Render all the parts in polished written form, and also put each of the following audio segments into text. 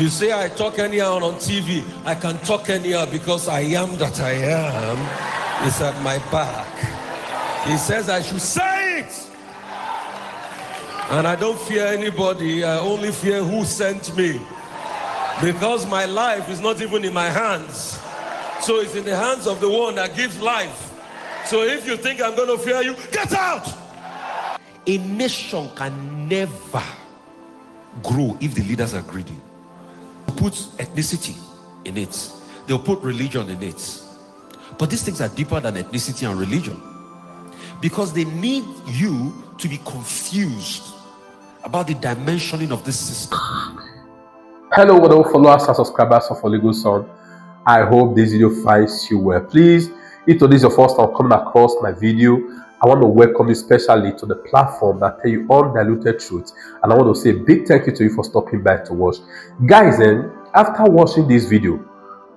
You say I talk anyhow on TV. I can talk anyhow because I am that I am. It's at my back. He says I should say it. And I don't fear anybody. I only fear who sent me. Because my life is not even in my hands. So it's in the hands of the one that gives life. So if you think I'm going to fear you, get out! A nation can never grow if the leaders are greedy. They'll put ethnicity in it. They'll put religion in it. But these things are deeper than ethnicity and religion. Because they need you to be confused about the dimensioning of this system. Hello, wonderful followers and subscribers of Holy Ghost Son. I hope this video finds you well. Please, if today is your first time coming across my video, I want to welcome you especially to the platform that tell you undiluted truth. And I want to say a big thank you to you for stopping by to watch. Guys, after watching this video,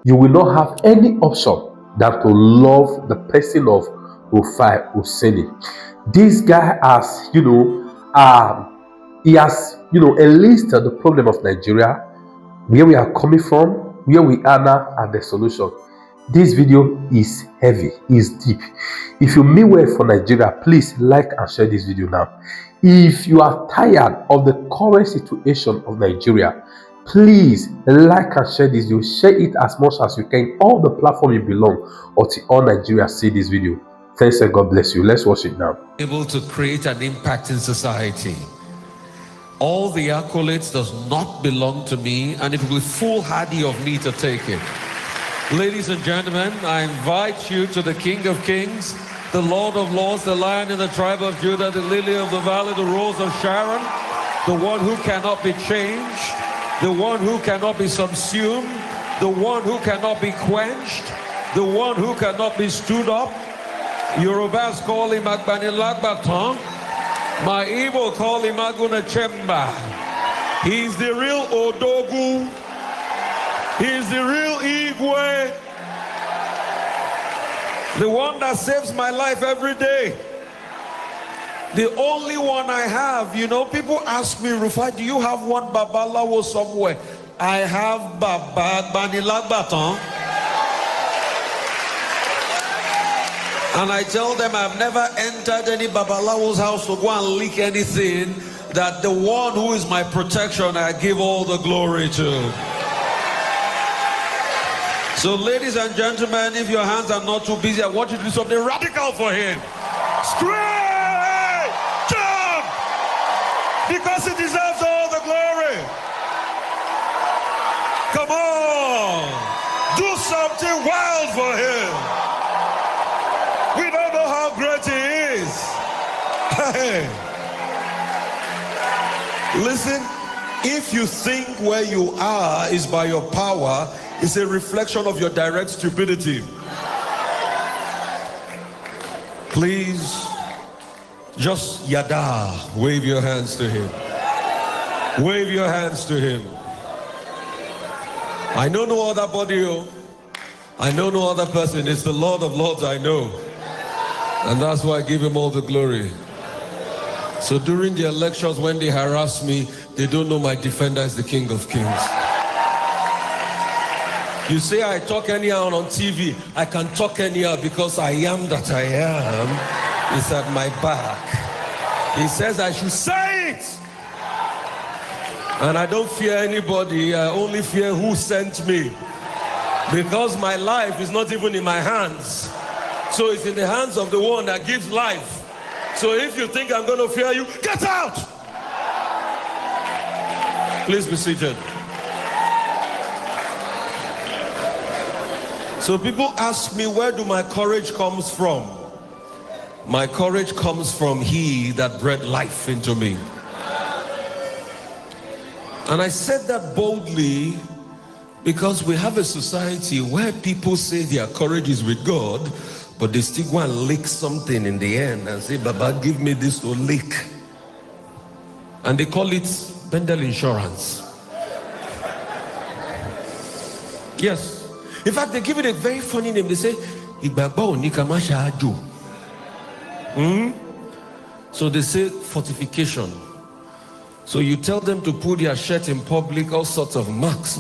you will not have any option than to love the person of Rufai Oseni. This guy has, he has, enlisted the problem of Nigeria, where we are coming from, where we are now, and the solution. This video is heavy, is deep. If you mean well for Nigeria, please like and share this video now. If you are tired of the current situation of Nigeria, please like and share this video. Share it as much as you can. All the platform you belong, or to all Nigeria see this video. Thanks and God bless you. Let's watch it now. Able to create an impact in society. All the accolades does not belong to me, and it will be foolhardy of me to take it. Ladies and gentlemen, I invite you to the King of Kings, the Lord of Lords, the Lion in the tribe of Judah, the Lily of the Valley, the Rose of Sharon, the one who cannot be changed, the one who cannot be subsumed, the one who cannot be quenched, the one who cannot be stood up. Yorubas call him Agbanilagbaton. My Igbo call him Aguna Chemba. He's the real Odogu. He's the real Igwe. The one that saves my life every day. The only one I have. People ask me, Rufai, do you have one Babalawo somewhere? I have Baba Agbanilagbaton. And I tell them I've never entered any Babalawo's house to go and leak anything, that the one who is my protection, I give all the glory to. So ladies and gentlemen, if your hands are not too busy, I want you to do something radical for him. Scream! Jump! Because he deserves all the glory. Come on! Do something wild for him. We don't know how great he is. Hey. Listen, if you think where you are is by your power, it's a reflection of your direct stupidity. Please, just yada, wave your hands to him. Wave your hands to him. I know no other body. I know no other person. It's the Lord of Lords I know. And that's why I give him all the glory. So during the elections, when they harass me, they don't know my defender is the King of Kings. You say I talk anyhow on TV. I can talk anyhow because I am that I am. It's at my back. He says I should say it. And I don't fear anybody. I only fear who sent me. Because my life is not even in my hands. So it's in the hands of the one that gives life. So if you think I'm going to fear you, get out! Please be seated. So people ask me, where do my courage comes from? My courage comes from he that bred life into me. And I said that boldly because we have a society where people say their courage is with God, but they still go and lick something in the end and say, Baba, give me this to lick. And they call it Bendel Insurance. Yes. In fact, they give it a very funny name. They say, So they say fortification. So you tell them to put their shirt in public, all sorts of marks.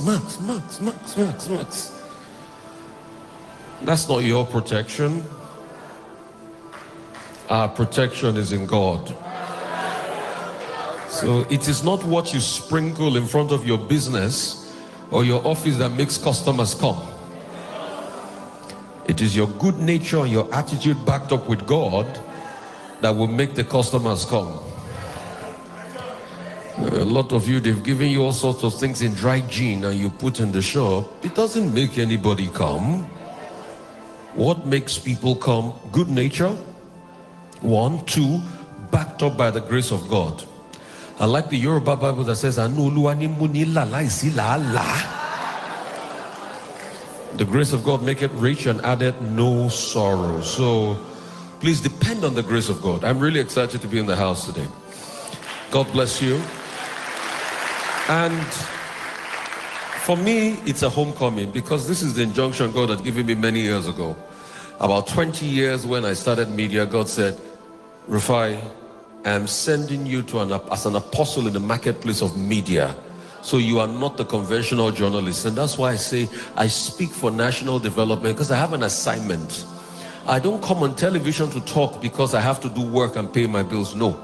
That's not your protection. Our protection is in God. So it is not what you sprinkle in front of your business or your office that makes customers come. It is your good nature and your attitude backed up with God that will make the customers come. A lot of you, they've given you all sorts of things in dry gin and you put in the shop. It doesn't make anybody come. What makes people come? Good nature. 1, 2, backed up by the grace of God. I like the Yoruba Bible that says, the grace of God make it rich and added no sorrow. So please depend on the grace of God. I'm really excited to be in the house today. God bless you. And for me, it's a homecoming because this is the injunction God had given me many years ago. About 20 years when I started media, God said, Rufai, I am sending you as an apostle in the marketplace of media. So you are not the conventional journalist. And that's why I say I speak for national development because I have an assignment. I don't come on television to talk because I have to do work and pay my bills. No.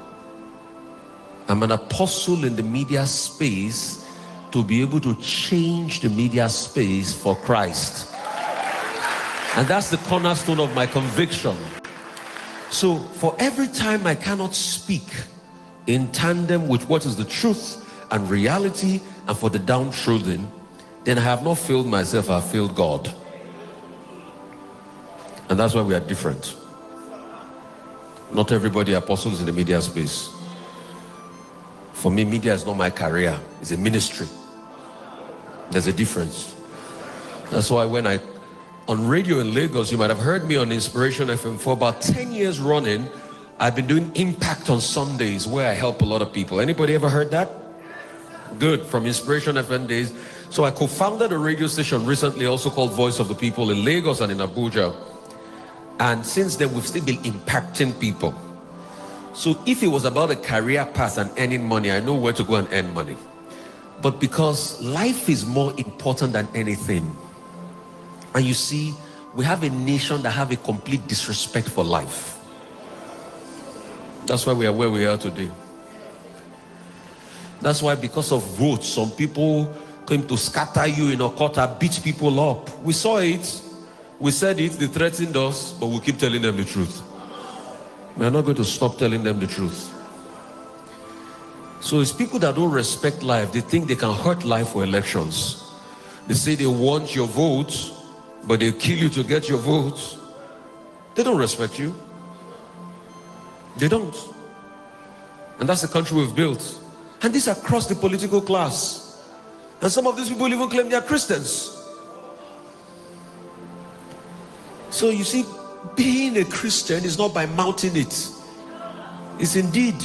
I'm an apostle in the media space to be able to change the media space for Christ. And that's the cornerstone of my conviction. So for every time I cannot speak in tandem with what is the truth and reality and for the downtrodden, then I have not failed myself, I have failed God. And that's why we are different. Not everybody apostles in the media space. For me, media is not my career, it's a ministry. There's a difference. That's why when on radio in Lagos, you might have heard me on Inspiration FM for about 10 years running. I've been doing Impact on Sundays where I help a lot of people. Anybody ever heard that? Good, from Inspiration FM days. So I co-founded a radio station recently also called Voice of the People in Lagos and in Abuja. And since then, we've still been impacting people. So if it was about a career path and earning money, I know where to go and earn money. But because life is more important than anything, and you see, we have a nation that have a complete disrespect for life. That's why we are where we are today. That's why because of votes, some people came to scatter you in Okota, beat people up. We saw it, we said it, they threatened us, but we keep telling them the truth. We are not going to stop telling them the truth. So it's people that don't respect life. They think they can hurt life for elections. They say they want your votes, but they kill you to get your votes. They don't respect you. They don't. And that's the country we've built. And this across the political class. And some of these people even claim they are Christians. So you see, being a Christian is not by mounting it. It's indeed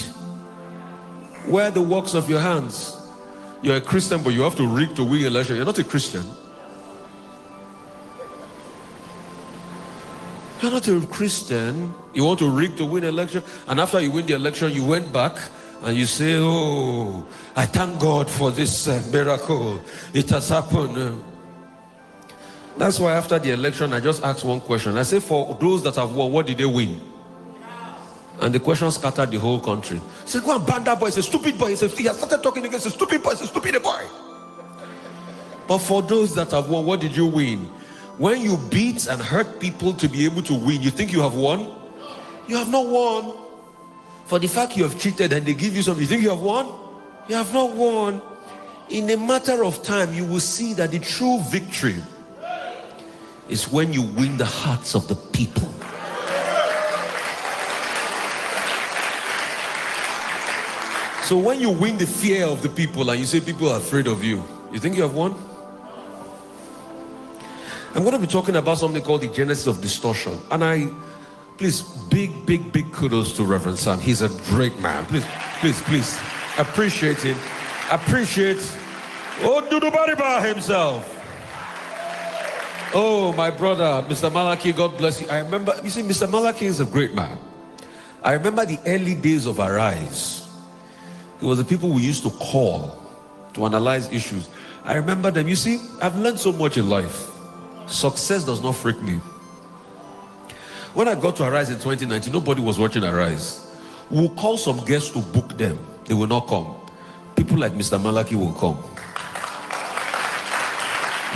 where the works of your hands. You're a Christian, but you have to rig to win election. You're not a Christian. You're not a Christian. You want to rig to win election, and after you win the election, you went back and you say, oh, I thank God for this miracle. It has happened. That's why after the election, I just asked one question. I say, for those that have won, what did they win? And the question scattered the whole country. He said, go and ban that boy. He's a stupid boy. He said, he has started talking against a stupid boy. He's a stupid boy. But for those that have won, what did you win? When you beat and hurt people to be able to win, you think you have won? You have not won. For the fact you have cheated and they give you something, you think you have won? You have not won. In a matter of time, you will see that the true victory is when you win the hearts of the people. So when you win the fear of the people and you say people are afraid of you, you think you have won? I'm going to be talking about something called the genesis of distortion. And please, big kudos to Reverend Sam. He's a great man. Please, appreciate him. Appreciate Odudubariba himself. Oh, my brother, Mr. Malaki, God bless you. I remember, you see, Mr. Malaki is a great man. I remember the early days of Arise. It was the people we used to call to analyze issues. I remember them. You see, I've learned so much in life. Success does not freak me. When I got to Arise in 2019, nobody was watching Arise. We'll call some guests to book them. They will not come. People like Mr. Malaki will come.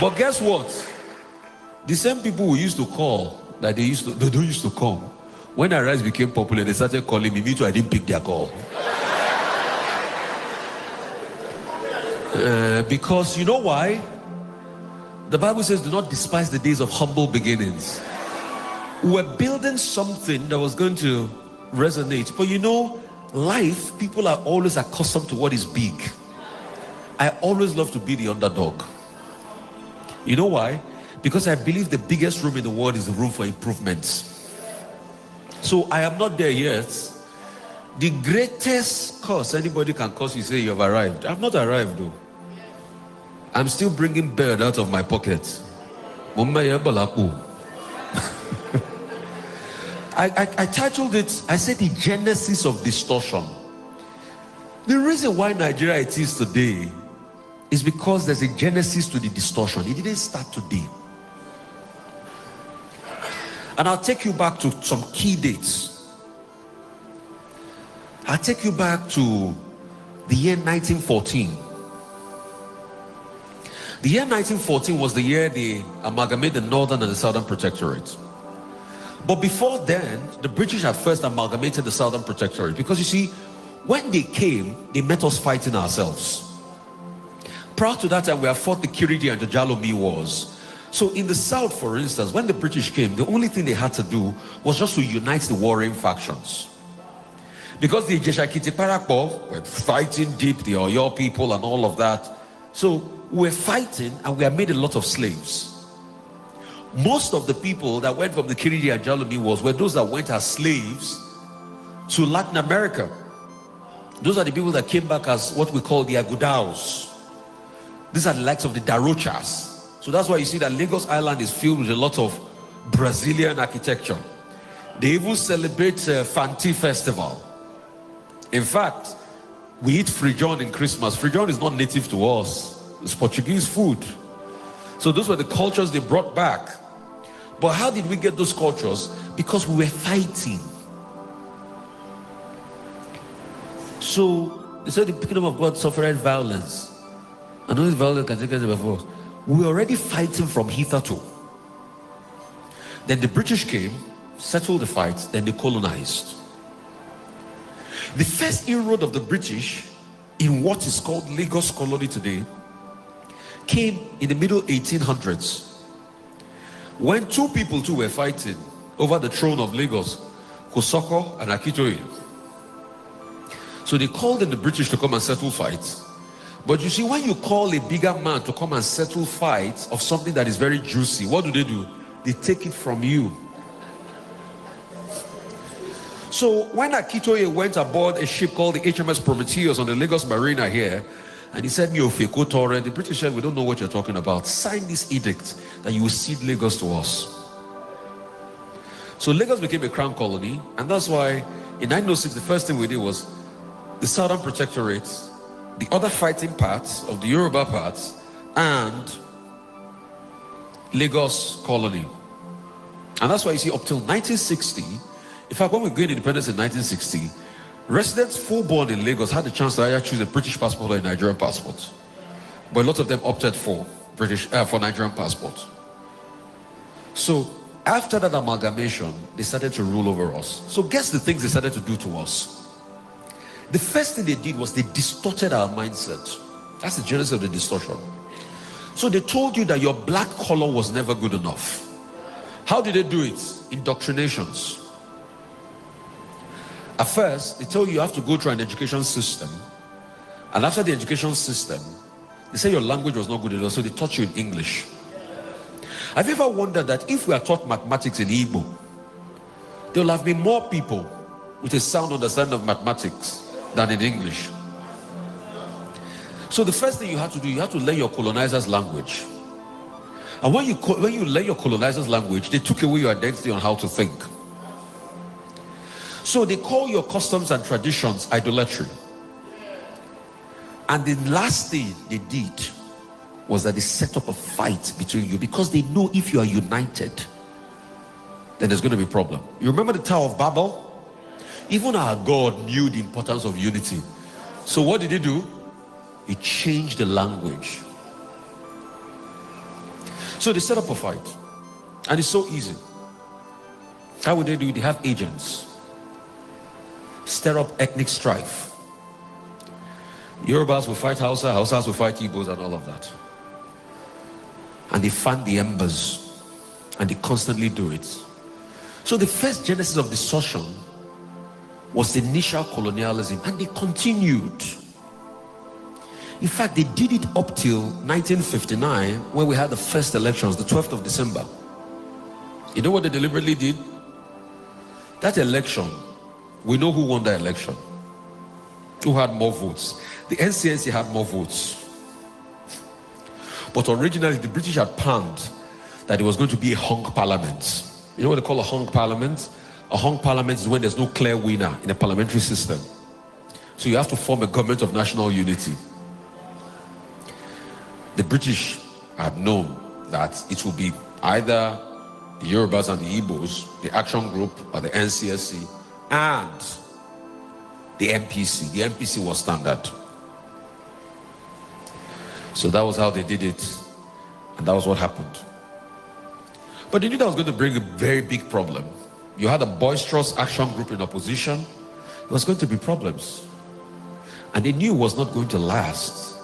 But guess what? The same people we used to call, that they don't used to come. When Arise became popular, they started calling me. Me too, I didn't pick their call. Because you know why? The Bible says, do not despise the days of humble beginnings. We're building something that was going to resonate. But you know, life, people are always accustomed to what is big. I always love to be the underdog. You know why? Because I believe the biggest room in the world is the room for improvements. So I am not there yet. The greatest curse anybody can curse you, say you have arrived. I've not arrived though. I'm still bringing bird out of my pocket. I titled it, I said the genesis of distortion. The reason why Nigeria it is today is because there's a genesis to the distortion. It didn't start today. And I'll take you back to some key dates. I'll take you back to the year 1914. The year 1914 was the year they amalgamated the Northern and the Southern Protectorate. But before then, the British had first amalgamated the Southern Protectorate. Because you see, when they came, they met us fighting ourselves. Prior to that time, we have fought the Kiriji and the Jalomi wars. So in the South, for instance, when the British came, the only thing they had to do was just to unite the warring factions. Because the Ijeshakiti Parakpo were fighting deep, the Oyo people and all of that. So we're fighting and we have made a lot of slaves. Most of the people that went from the Kiriji and Jalomi wars were those that went as slaves to Latin America. Those are the people that came back as what we call the Agudaos. These are the likes of the Darochas. So that's why you see that Lagos Island is filled with a lot of Brazilian architecture. They even celebrate Fanti Festival. In fact, we eat frijon in Christmas. Frijon is not native to us. It's Portuguese food. So those were the cultures they brought back. But how did we get those cultures? Because we were fighting. So they said the kingdom of God suffered violence. And all this violence can take us before. We were already fighting from hitherto. Then the British came, settled the fight, then they colonized. The first inroad of the British in what is called Lagos colony today came in the middle 1800s, when two people too were fighting over the throne of Lagos, Kosoko and Akitoye. So they called in the British to come and settle fights. But you see, when you call a bigger man to come and settle fights of something that is very juicy, what do? They take it from you. So when Akitoye went aboard a ship called the HMS Prometheus on the Lagos Marina here, and he said, the British said, we don't know what you're talking about. Sign this edict that you will cede Lagos to us. So Lagos became a crown colony, and that's why in 1906, the first thing we did was the Southern Protectorate, the other fighting parts of the Yoruba parts, and Lagos colony. And that's why you see up till 1960, in fact, when we gained independence in 1960, residents full born in Lagos had the chance to either choose a British passport or a Nigerian passport. But a lot of them opted for Nigerian passport. So after that amalgamation, they started to rule over us. So guess the things they started to do to us. The first thing they did was they distorted our mindset. That's the genesis of the distortion. So they told you that your black color was never good enough. How did they do it? Indoctrinations. At first, they tell you have to go through an education system. And after the education system, they say your language was not good enough, so they taught you in English. Have you ever wondered that if we are taught mathematics in Igbo, there will have been more people with a sound understanding of mathematics than in English? So the first thing you have to do, you have to learn your colonizer's language. And when you learn your colonizer's language, they took away your identity on how to think. So they call your customs and traditions idolatry. And the last thing they did was that they set up a fight between you, because they know if you are united, then there's going to be a problem. You remember the Tower of Babel? Even our God knew the importance of unity. So what did he do? He changed the language. So they set up a fight. And it's so easy. How would they do it? They have agents. Stir up ethnic strife. Yorubas will fight Hausa, Hausas will fight Igbos and all of that. And they fan the embers. And they constantly do it. So the first genesis of distortion was the initial colonialism, and they continued. In fact, they did it up till 1959, when we had the first elections, the 12th of December. You know what they deliberately did? That election, we know who won that election. Who had more votes? The NCNC had more votes. But originally, the British had planned that it was going to be a hung parliament. You know what they call a hung parliament? A hung parliament is when there's no clear winner in a parliamentary system. So you have to form a government of national unity. The British had known that it will be either the Yorubas and the Igbos, the Action Group, or the NCSC, and the MPC. The MPC was standard. So that was how they did it, and that was what happened. But they knew that was going to bring a very big problem. You had a boisterous Action Group in opposition. There was going to be problems. And they knew it was not going to last.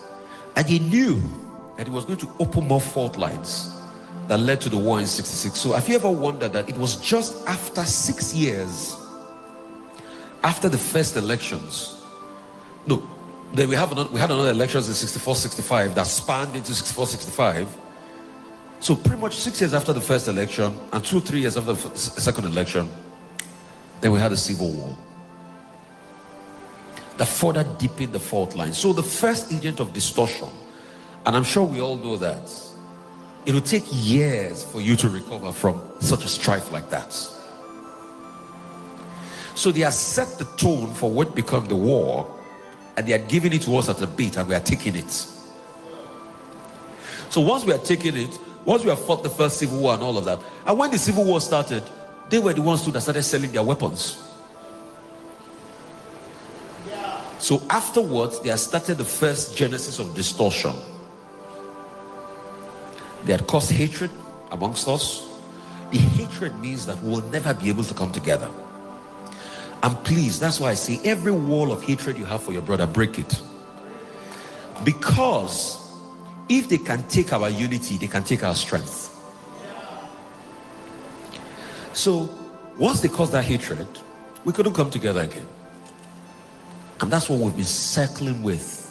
And they knew that it was going to open more fault lines that led to the war in 66. So have you ever wondered that it was just after 6 years, after the first elections? No, then we had another elections in 64-65 that spanned into 64-65. So pretty much 6 years after the first election and 2-3 years after the second election, then we had a civil war that further deepened the fault line. So the first agent of distortion, and I'm sure we all know that, it will take years for you to recover from such a strife like that. So they have set the tone for what became the war, and they are giving it to us at a beat, and we are taking it. So once we are taking it, once we have fought the first civil war and all of that, and when the civil war started, they were the ones that started selling their weapons. So afterwards, they had started the first genesis of distortion. They had caused hatred amongst us. The hatred means that we will never be able to come together. And please, that's why I say every wall of hatred you have for your brother, break it. Because if they can take our unity, they can take our strength. So once they caused that hatred, we couldn't come together again. And that's what we've been circling with.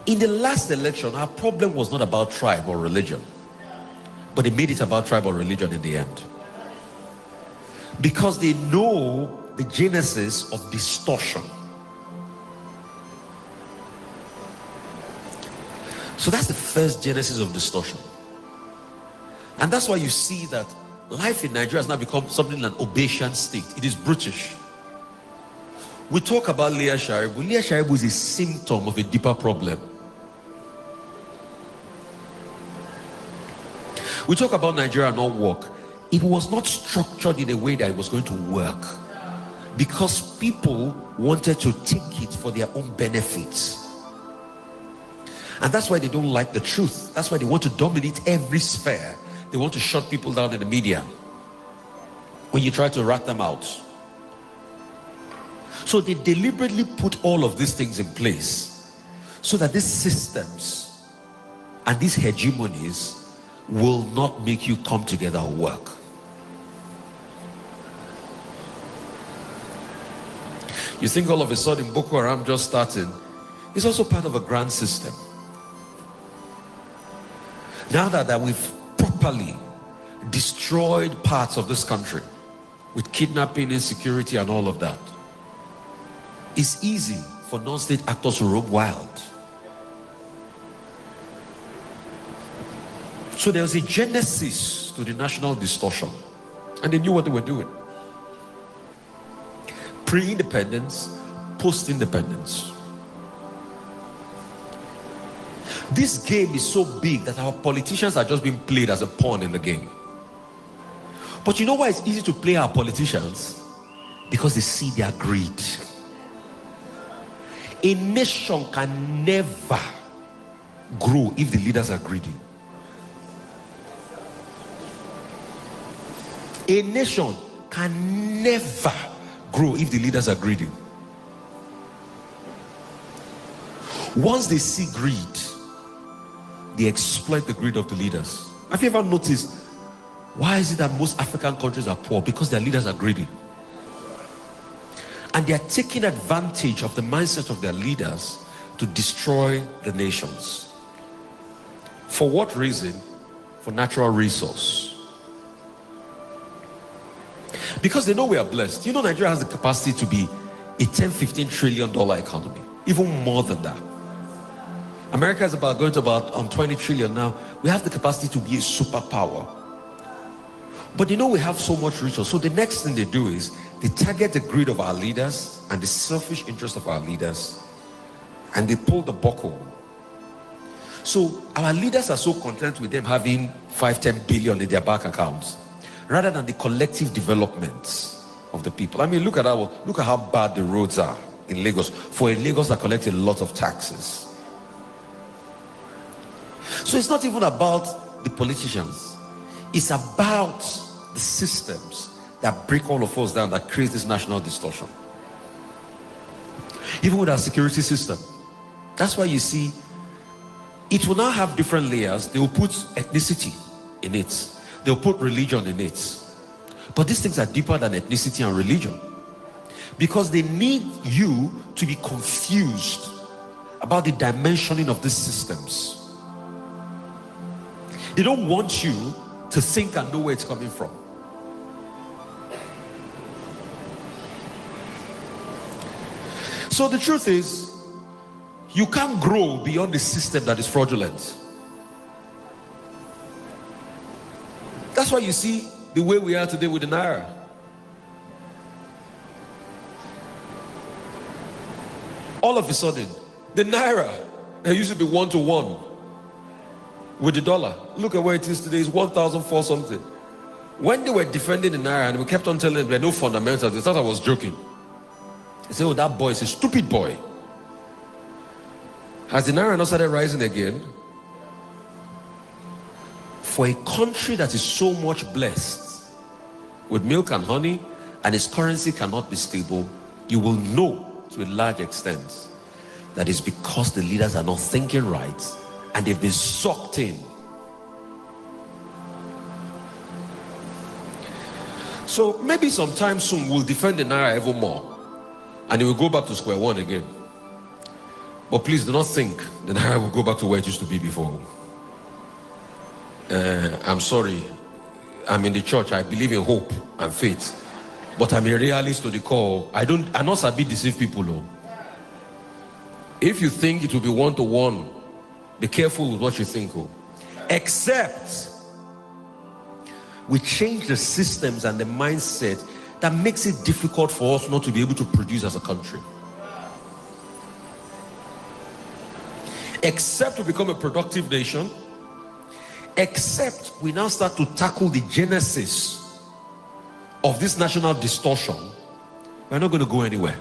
In the last election, our problem was not about tribe or religion, but they made it about tribe or religion in the end. Because they know the genesis of distortion. So that's the first genesis of distortion. And that's why you see that life in Nigeria has now become something like an Obasian state. It is brutish. We talk about Leah Sharibu. Leah Sharibu is a symptom of a deeper problem. We talk about Nigeria not work. It was not structured in a way that it was going to work, because people wanted to take it for their own benefits. And that's why they don't like the truth. That's why they want to dominate every sphere. They want to shut people down in the media when you try to rat them out. So they deliberately put all of these things in place so that these systems and these hegemonies will not make you come together or work. You think all of a sudden Boko Haram just started? It's also part of a grand system. Now that we've properly destroyed parts of this country with kidnapping, insecurity, and all of that, it's easy for non-state actors to roam wild. So there was a genesis to the national distortion, and they knew what they were doing. Pre-independence, post-independence. This game is so big that our politicians are just being played as a pawn in the game. But you know why it's easy to play our politicians? Because they see their greed. A nation can never grow if the leaders are greedy. A nation can never grow if the leaders are greedy. Once they see greed, they exploit the greed of the leaders. Have you ever noticed, why is it that most African countries are poor? Because their leaders are greedy. And they are taking advantage of the mindset of their leaders to destroy the nations. For what reason? For natural resource. Because they know we are blessed. You know, Nigeria has the capacity to be a $10-15 trillion economy, even more than that. America is going to about 20 trillion now. We have the capacity to be a superpower. But you know, we have so much resource. So the next thing they do is they target the greed of our leaders and the selfish interest of our leaders, and they pull the buckle. So our leaders are so content with them having 5-10 billion in their bank accounts, rather than the collective development of the people. I mean, look at how bad the roads are in Lagos. For a Lagos that collects a lot of taxes. So it's not even about the politicians. It's about the systems that break all of us down, that create this national distortion. Even with our security system. That's why you see, it will now have different layers. They will put ethnicity in it. They'll put religion in it. But these things are deeper than ethnicity and religion. Because they need you to be confused about the dimensioning of these systems. They don't want you to think and know where it's coming from. So the truth is, you can't grow beyond the system that is fraudulent. That's why you see the way we are today with the Naira. All of a sudden, the Naira, there used to be 1-to-1 with the dollar. Look at where it is today. It's 1,004 something. When they were defending the Naira, and we kept on telling them there are no fundamentals, they thought I was joking. They said, oh, that boy is a stupid boy. Has the Naira not started rising again? For a country that is so much blessed with milk and honey, and its currency cannot be stable, you will know to a large extent that it's because the leaders are not thinking right, and they've been sucked in. So maybe sometime soon we'll defend the Naira even more, and it will go back to square one again. But please do not think the Naira will go back to where it used to be before. I'm sorry. I'm in the church. I believe in hope and faith. But I'm a realist to the core. I not sabi deceive people. No. If you think it will be 1-to-1, be careful with what you think. Oh. Except we change the systems and the mindset that makes it difficult for us not to be able to produce as a country. Except we become a productive nation. Except we now start to tackle the genesis of this national distortion, we're not going to go anywhere.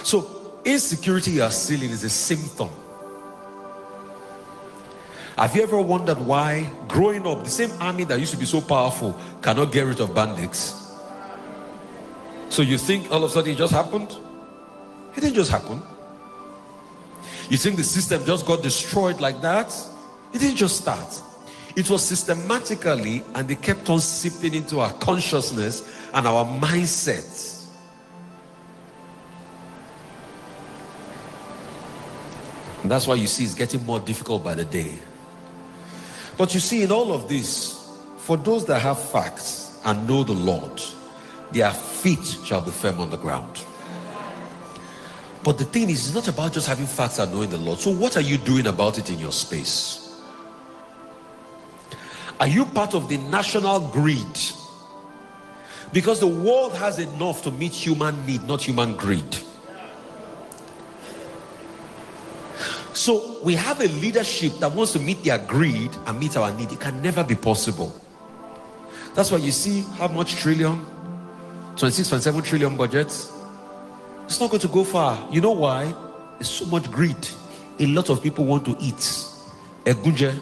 So insecurity you are seeing is a symptom. Have you ever wondered why growing up the same army that used to be so powerful cannot get rid of bandits? So you think all of a sudden it just happened? It didn't just happen. You think the system just got destroyed like that? It didn't just start. It was systematically, and they kept on seeping into our consciousness and our mindsets. And that's why you see it's getting more difficult by the day. But you see, in all of this, for those that have facts and know the Lord, their feet shall be firm on the ground. But the thing is, it's not about just having facts and knowing the Lord. So what are you doing about it in your space? Are you part of the national greed? Because the world has enough to meet human need, not human greed. So we have a leadership that wants to meet their greed and meet our need. It can never be possible. That's why you see how much trillion, 26.7 trillion budgets. It's not going to go far. You know why? There's so much greed. A lot of people want to eat. Egunje.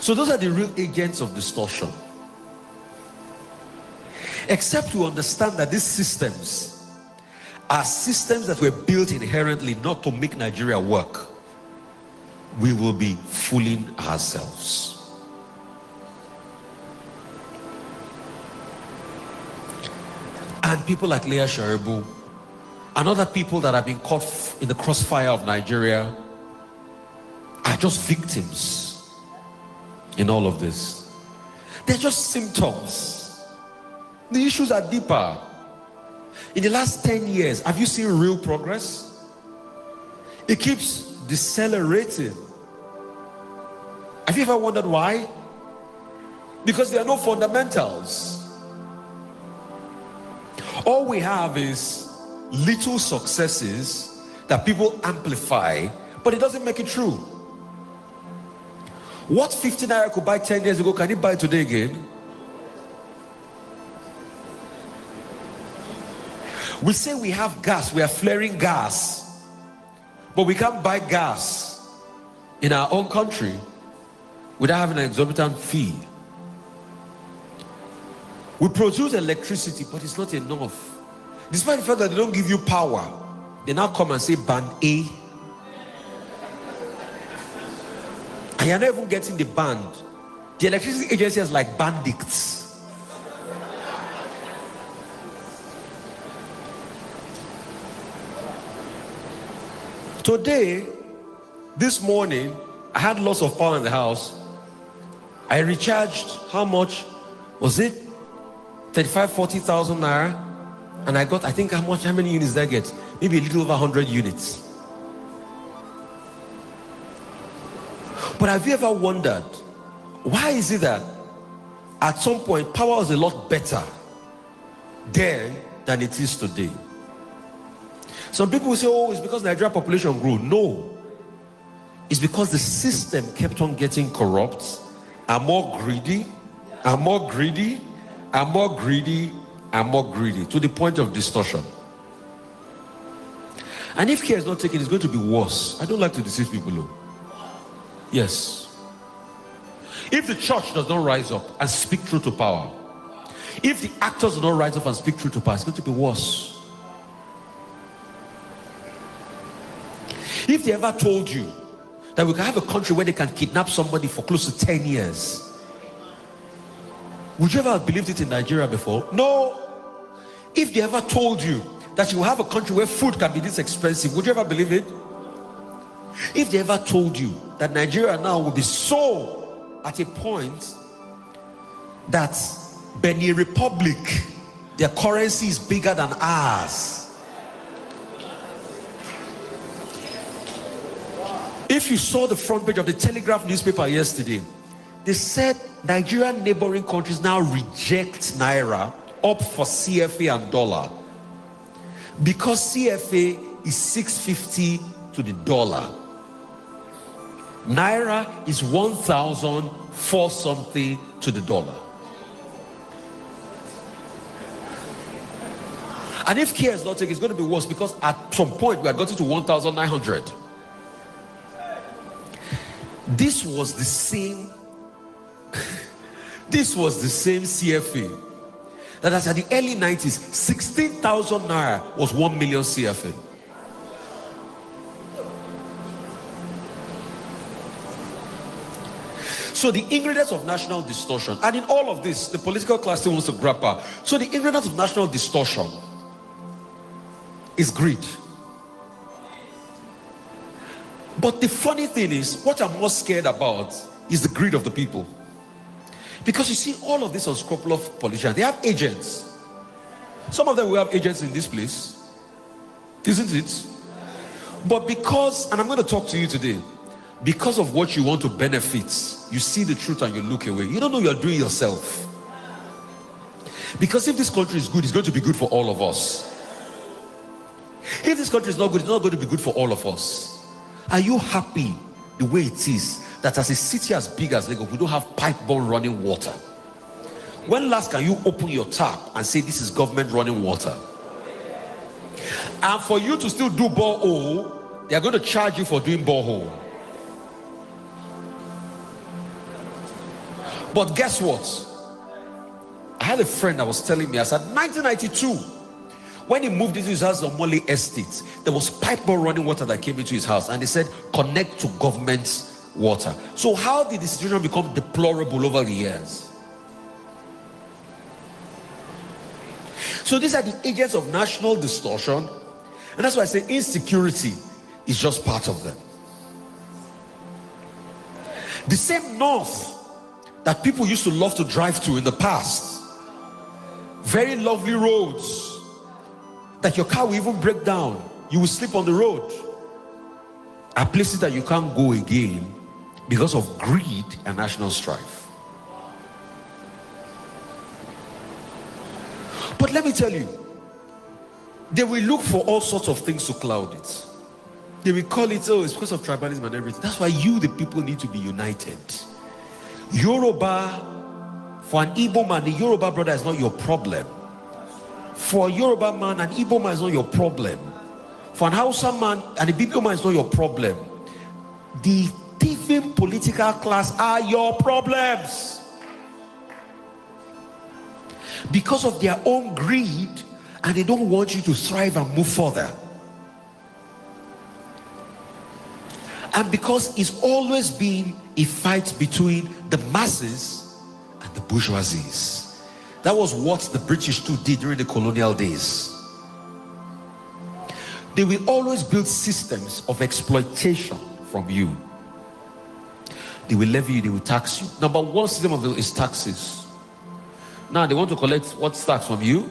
So those are the real agents of distortion. Except you understand that these systems are systems that were built inherently not to make Nigeria work, we will be fooling ourselves. And people like Leah Sharibu and other people that have been caught in the crossfire of Nigeria are just victims in all of this. They're just symptoms. The issues are deeper. In the last 10 years, have you seen real progress? It keeps decelerating. Have you ever wondered why? Because there are no fundamentals. All we have is little successes that people amplify, but it doesn't make it true. What 50 naira could buy 10 years ago, can it buy today again? We say we have gas, we are flaring gas, but we can't buy gas in our own country without having an exorbitant fee. We produce electricity, but it's not enough. Despite the fact that they don't give you power, they now come and say band A. And you're not even getting the band. The electricity agency is like bandits. Today, this morning, I had lots of power in the house. I recharged, how much was it? 40,000 naira. And I got, I think, how many units did I get? Maybe a little over 100 units. But have you ever wondered, why is it that at some point power was a lot better then than it is today? Some people will say, oh, it's because Nigeria population grew. No. It's because the system kept on getting corrupt and more greedy and more greedy and more greedy and more greedy to the point of distortion. And if care is not taken, it's going to be worse. I don't like to deceive people. Though. Yes. If the church does not rise up and speak truth to power, if the actors do not rise up and speak truth to power, it's going to be worse. If they ever told you that we can have a country where they can kidnap somebody for close to 10 years, would you ever have believed it in Nigeria before? No. If they ever told you that you will have a country where food can be this expensive, would you ever believe it? If they ever told you that Nigeria now will be so at a point that Benin Republic, their currency is bigger than ours. If you saw the front page of the Telegraph newspaper yesterday, they said Nigerian neighboring countries now reject Naira up for CFA and dollar because CFA is 650 to the dollar. Naira is 1,004 something to the dollar. And if care is not taken, it's going to be worse because at some point we are getting to 1,900. This was the same CFA that as at the early 90s, 16,000 naira was 1 million CFA. So the ingredients of national distortion, and in all of this, the political class still wants to grab power. So the ingredients of national distortion is greed. But the funny thing is, what I'm most scared about is the greed of the people. Because you see, all of these unscrupulous politicians, they have agents. Some of them will have agents in this place, isn't it? But because, and I'm going to talk to you today, because of what you want to benefit, you see the truth and you look away. You don't know you're doing yourself. Because if this country is good, it's going to be good for all of us. If this country is not good, it's not going to be good for all of us. Are you happy the way it is that as a city as big as Lagos, we don't have pipe-borne running water? When last can you open your tap and say this is government running water? And for you to still do borehole, they are going to charge you for doing borehole. But guess what? I had a friend that was telling me, I said, 1992, when he moved into his house on Molly Estate, there was pipe-borne running water that came into his house, and they said, connect to government water. So how did the situation become deplorable over the years? So these are the agents of national distortion, and that's why I say insecurity is just part of them. The same north that people used to love to drive to in the past, very lovely roads that your car will even break down, you will sleep on the road, are places that you can't go again because of greed and national strife. But let me tell you, they will look for all sorts of things to cloud it. They will call it, oh, it's because of tribalism and everything. That's why you, the people, need to be united. Yoruba, for an Igbo man, the Yoruba brother is not your problem. For a Yoruba man, an Igbo man is not your problem. For an Hausa man, and a Bibio man is not your problem. The thieving political class are your problems. Because of their own greed, and they don't want you to thrive and move further. And because it's always been a fight between the masses and the bourgeoisies. That was what the British too did during the colonial days. They will always build systems of exploitation from you. They will levy you, they will tax you. Number one system of them is taxes. Now they want to collect what tax from you?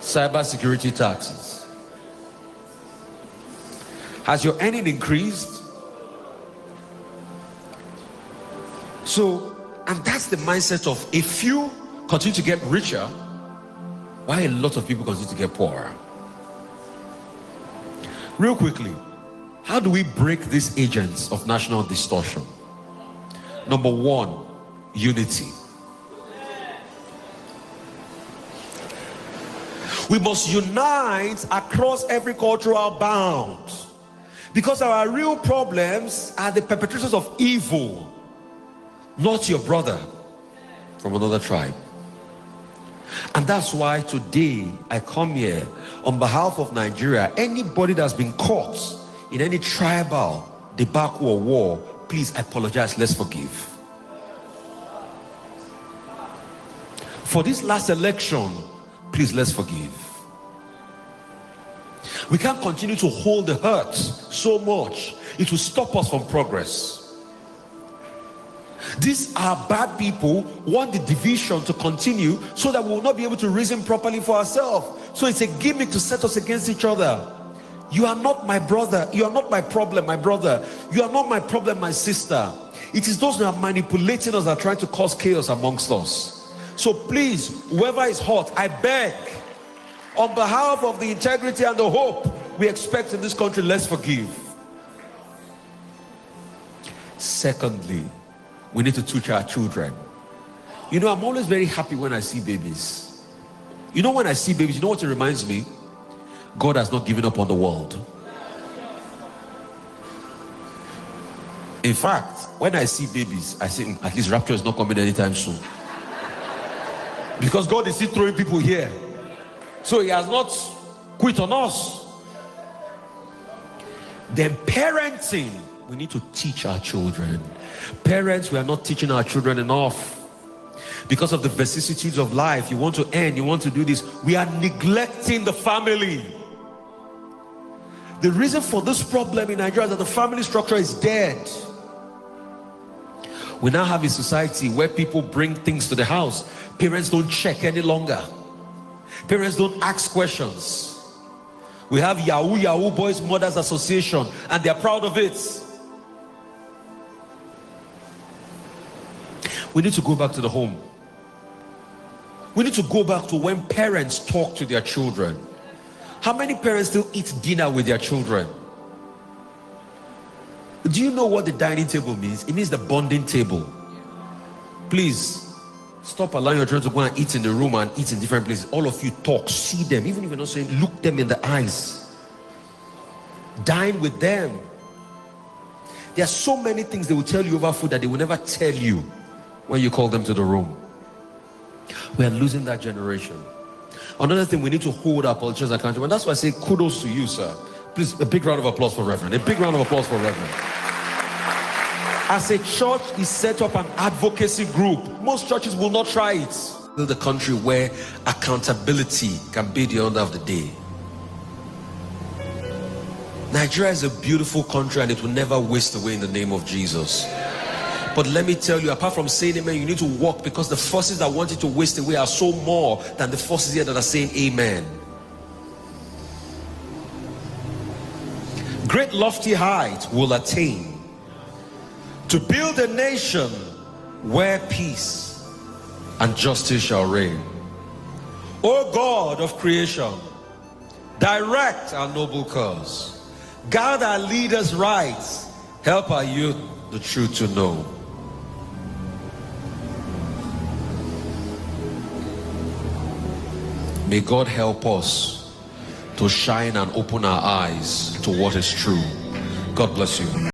Cyber security taxes. Has your earning increased? So, and that's the mindset of a few continue to get richer, while a lot of people continue to get poorer. Real quickly, how do we break these agents of national distortion? Number one, unity. We must unite across every cultural bound, because our real problems are the perpetrators of evil, not your brother from another tribe. And that's why today I come here on behalf of Nigeria. Anybody that's been caught in any tribal debacle or war, please apologize, let's forgive. For this last election, please let's forgive. We can't continue to hold the hurt so much. It will stop us from progress. These are bad people who want the division to continue so that we will not be able to reason properly for ourselves. So it's a gimmick to set us against each other. You are not my brother. You are not my problem, my brother. You are not my problem, my sister. It is those who are manipulating us that are trying to cause chaos amongst us. So please, whoever is hot, I beg, on behalf of the integrity and the hope we expect in this country, let's forgive. Secondly, we need to teach our children. You know, I'm always very happy when I see babies. You know, when I see babies, you know what it reminds me? God has not given up on the world. In fact, when I see babies, I say, at least rapture is not coming anytime soon. Because God is still throwing people here. So he has not quit on us. Then parenting, we need to teach our children. Parents, we are not teaching our children enough. Because of the vicissitudes of life, you want to earn, you want to do this. We are neglecting the family. The reason for this problem in Nigeria is that the family structure is dead. We now have a society where people bring things to the house. Parents don't check any longer. Parents don't ask questions. We have Yahoo Boys Mothers Association, and they're proud of it. We need to go back to the home. We need to go back to when parents talk to their children. How many parents still eat dinner with their children? Do you know what the dining table means? It means the bonding table. Please stop allowing your children to go and eat in the room and eat in different places. All of you talk, see them, even if you're not saying, look them in the eyes. Dine with them. There are so many things they will tell you over food that they will never tell you when you call them to the room. We are losing that generation. Another thing, we need to hold our politicians accountable. And that's why I say kudos to you, sir. Please, a big round of applause for Reverend. A big round of applause for Reverend. As a church is set up an advocacy group, most churches will not try it. Build a country where accountability can be the order of the day. Nigeria is a beautiful country and it will never waste away in the name of Jesus. But let me tell you, apart from saying amen, you need to walk, because the forces that want it to waste away are so more than the forces here that are saying amen. Great lofty height will attain to build a nation where peace and justice shall reign. O God of creation, direct our noble cause. Guard our leaders' rights. Help our youth the truth to know. May God help us to shine and open our eyes to what is true. God bless you.